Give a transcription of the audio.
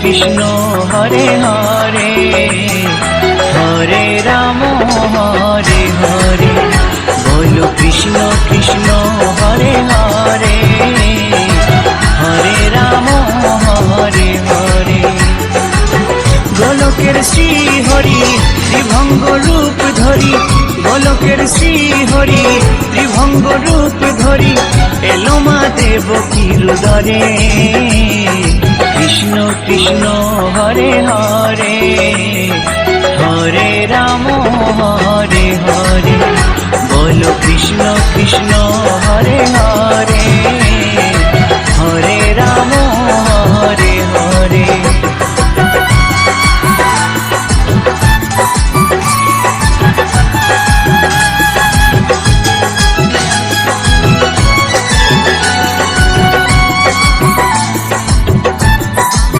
কৃষ্ণ হরে হরে, হরে রাম হরে হরে। বলো কৃষ্ণ কৃষ্ণ হরে হরে, হরে রাম হরে হরে। গোলকের শ্রী হরি ত্রিভঙ্গ রূপ ধরি, গোলকের শ্রী হরি ত্রিভঙ্গ রূপ ধরি, এলো মা দেবকীর উদরে। কৃষ্ণ কৃষ্ণ হরে হরে, হরে রাম হরে হরে। বলো কৃষ্ণ কৃষ্ণ হরে হরে,